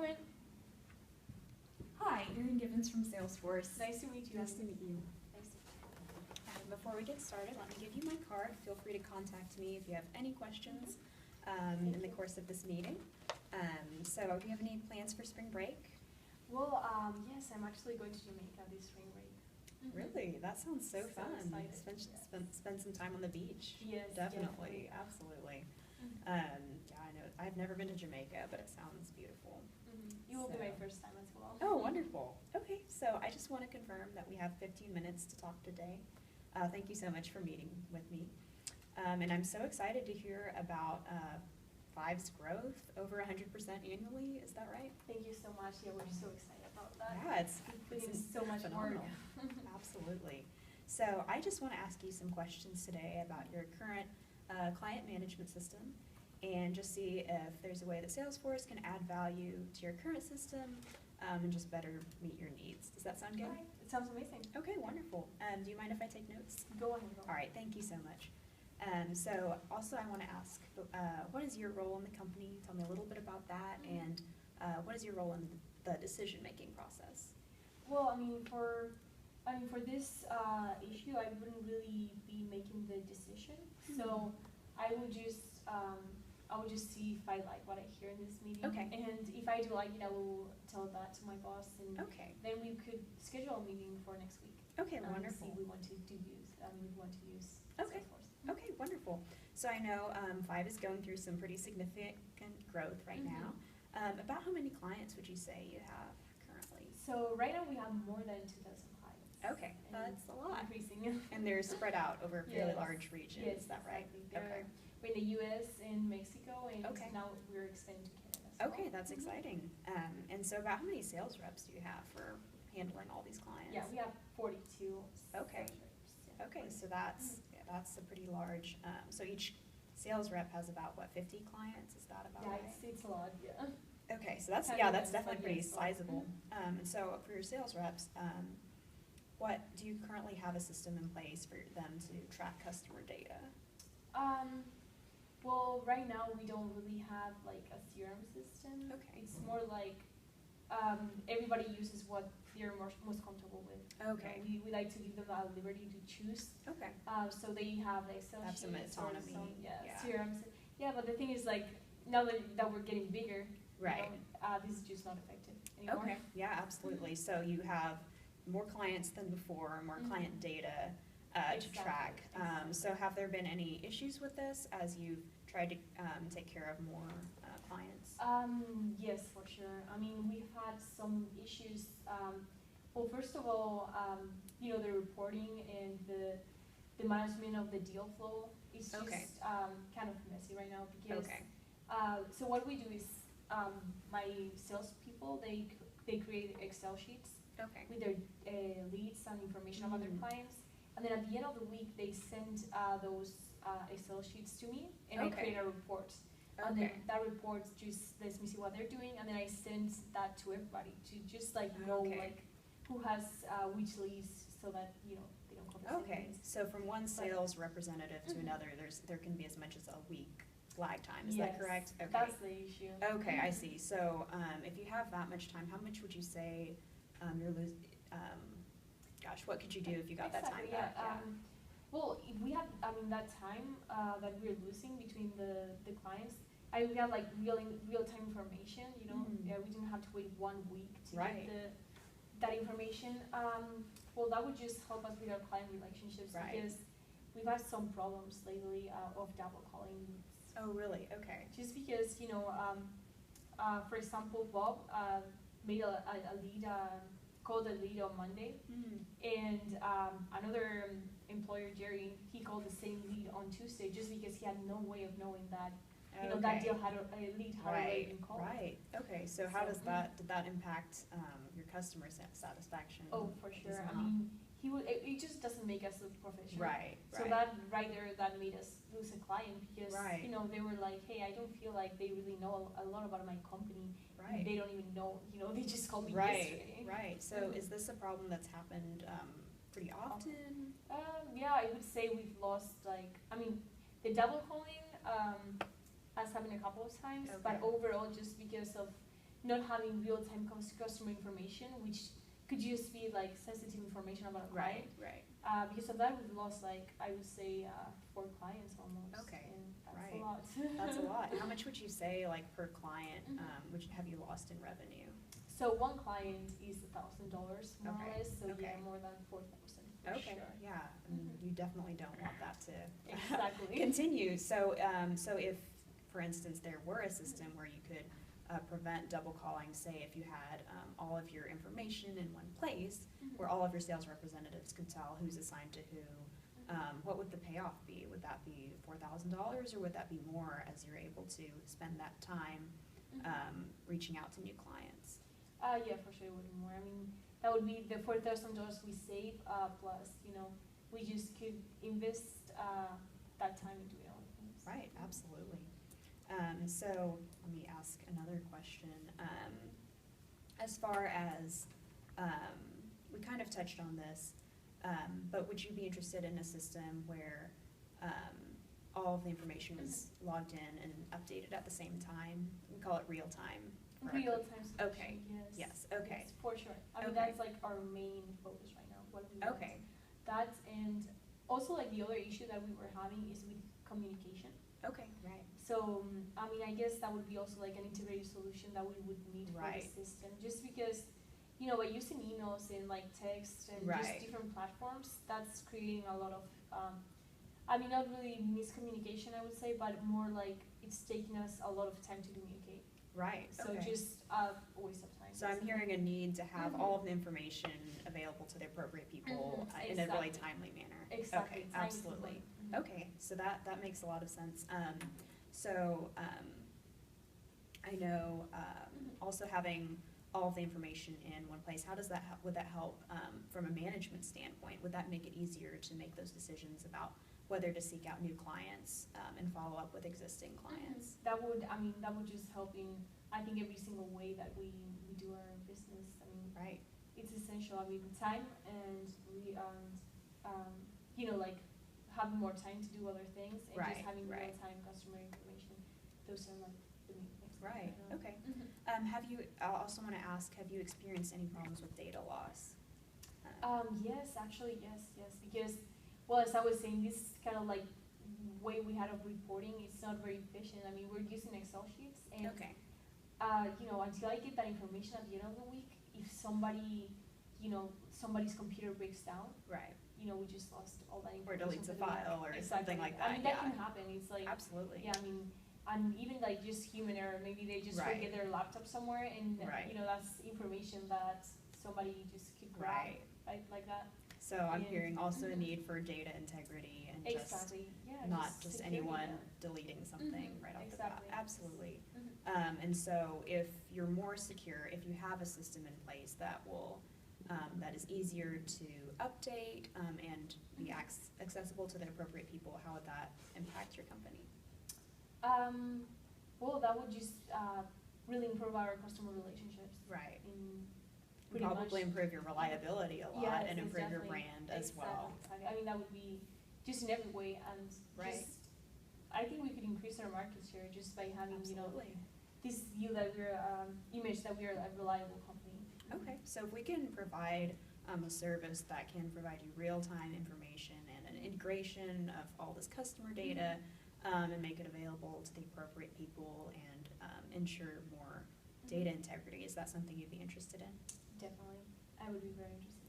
Come in. Hi, Erin from Salesforce. Nice to meet you. Nice to meet you. Before we get started, let me give you my card. Feel free to contact me if you have any questions in the course of this meeting. So, do you have any plans for spring break? Well, yes, I'm actually going to Jamaica this spring break. Really? That sounds so fun. Excited. Spend some time on the beach. Yes, Definitely. Absolutely. Yeah, I know. I've never been to Jamaica, but it sounds beautiful. You will be my first time as well. Oh, wonderful. Okay, so I just want to confirm that we have 15 minutes to talk today. Thank you so much for meeting with me. And I'm so excited to hear about Five's growth, over 100% annually. Is that right? Thank you so much. Yeah, we're so excited about that. Yeah, it's putting so much phenomenal. work. Absolutely. So I just want to ask you some questions today about your current client management system, and just see if there's a way that Salesforce can add value to your current system and just better meet your needs. Does that sound good? Right. It sounds amazing. Okay, wonderful. Do you mind if I take notes? Go ahead. All right, thank you so much. So also I want to ask, what is your role in the company? Tell me a little bit about that, and what is your role in the decision-making process? Well, for this issue, I wouldn't really be making the decision. So I would just see if I like what I hear in this meeting. Okay. And if I do like it, I will tell that to my boss, and Okay. then we could schedule a meeting for next week. Okay, wonderful. See if we want to use Okay. Salesforce. Okay, wonderful. So I know Five is going through some pretty significant growth right now. About how many clients would you say you have currently? So right now we have more than 2,000 clients. Okay, that's a lot. Increasing. And they're spread out over a fairly Yes. large region, Yes, is that right? exactly. We're in the US and Mexico, and now we're expanding to Canada as well. Okay, that's exciting. And so about how many sales reps do you have for handling all these clients? Yeah, we have 42 Okay. sales reps. Yeah, Okay, so that's a pretty large, so each sales rep has about, what, 50 clients? Is that about right? Yeah, it's a lot, yeah. Okay, so that's definitely pretty sizable. And so for your sales reps, what do you currently have a system in place for them to track customer data? Well, right now we don't really have like a CRM system. Okay. It's more like everybody uses what they're most comfortable with. Okay. We like to give them the liberty to choose. Okay. So they have like Excel Have some sheets autonomy. or some, Yeah. CRMs. Yeah, but the thing is, like, now that we're getting bigger, Right. This is just not effective anymore. Okay, yeah, absolutely. So you have more clients than before, more client data to track. So have there been any issues with this as you've tried to take care of more clients? Yes, for sure. We've had some issues. Well, first of all, the reporting and the management of the deal flow is just kind of messy right now because. So what we do is my salespeople they create Excel sheets with their leads and information about their clients, and then at the end of the week they send those Excel sheets to me, and I create a report. And then that report just lets me see what they're doing, and then I send that to everybody to just like know like who has which leads, so that they don't call the same leads. So from one sales representative to another, there can be as much as a week lag time. Is that correct? Okay. That's the issue. Okay, I see. So if you have that much time, how much would you say you're losing? Gosh, what could you do if you got that time back? Well, if we have, that time that we're losing between the clients, we have like real-time information, we didn't have to wait 1 week to get that information. Well, that would just help us with our client relationships because we've had some problems lately of double calling. Oh, really? Okay. Just because, for example, Bob made a lead, called a lead on Monday, and another employer, Jerry, he called the same lead on Tuesday just because he had no way of knowing that that deal had a lead had already been called. Right. Okay. So how did that impact your customer satisfaction? Oh, for sure. It just doesn't make us look professional. Right. So that right there, that made us lose a client because they were like, hey, I don't feel like they really know a lot about my company. Right. They don't even know. They just called me yesterday. Right. So is this a problem that's happened pretty often? Yeah, I would say we've lost the double calling has happened a couple of times, but overall just because of not having real-time customer information, which could just be like sensitive information about a client. Right. Because of that, we've lost like, I would say, 4 clients almost. Okay, And that's right. a lot. That's a lot. How much would you say, like, per client, have you lost in revenue? So one client is $1,000 more Okay, or less, so okay. yeah, more than 4,000 for Okay, sure. yeah, you definitely don't want that to Exactly. continue. So, so if, for instance, there were a system where you could prevent double calling, say if you had all of your information in one place, where all of your sales representatives could tell who's assigned to who, what would the payoff be? Would that be $4,000, or would that be more as you're able to spend that time reaching out to new clients? Yeah, for sure it would be more. I mean, that would be the $4,000 we save, plus, we just could invest that time in doing other things. Right, absolutely. So let me ask another question. As far as, we kind of touched on this, but would you be interested in a system where all of the information was logged in and updated at the same time? We call it real time. Real-time solution, Okay. yes. Yes, okay. Yes, for sure. I mean, Okay. that's like our main focus right now. What we want. Okay. That, and also like the other issue that we were having is with communication. Okay, right. So, I mean, I guess that would be also like an integrated solution that we would need for Right. the system, just because, by using emails and like text and Right. just different platforms, that's creating a lot of, I mean, not really miscommunication, I would say, but more like it's taking us a lot of time to communicate. Right, So okay. just a waste of time. So I'm basically. hearing a need to have all of the information available to the appropriate people in a really Exactly. timely manner. Exactly. Okay, Time is absolutely. important. Mhm. Okay, so that makes a lot of sense. So I know also having all of the information in one place, how does that would that help from a management standpoint? Would that make it easier to make those decisions about whether to seek out new clients and follow up with existing clients? That would just help in, I think, every single way that we do our business. I mean, Right. it's essential. I mean, time and like having more time to do other things and Right, just having right. real-time customer information. Those are like the main things. Right, okay. I also want to ask, have you experienced any problems with data loss? Yes, actually, yes, because, well, as I was saying, this kind of like way we had of reporting, it's not very efficient. I mean, we're using Excel sheets, and Okay. Until I get that information at the end of the week, if somebody, somebody's computer breaks down, Right. we just lost all that Or information. deletes a for the week. file or Exactly. something like that, I mean, that yeah. can happen. It's like, Absolutely. yeah, I mean, and even like just human error. Maybe they just Right. forget their laptop somewhere, and Right. that's information that somebody just could grab, Right. right, like that. So I'm And- hearing also a need for data integrity and just Exactly. Yeah. not just security, anyone yeah. deleting something right off the bat. Exactly. Absolutely. Mhm. And so if you're more secure, if you have a system in place that will, that is easier to update and be accessible to the appropriate people, how would that impact your company? Well, that would just really improve our customer relationships. Right. In And pretty probably much. improve your reliability a lot Yes, and improve your definitely. brand as well. Exactly. I mean, that would be just in every way, and Right. just, I think we could increase our market share just by having, Absolutely. this view that we're, image that we're a reliable company. Okay, so if we can provide a service that can provide you real-time information and an integration of all this customer data and make it available to the appropriate people and ensure more data integrity, is that something you'd be interested in? Definitely. I would be very interested.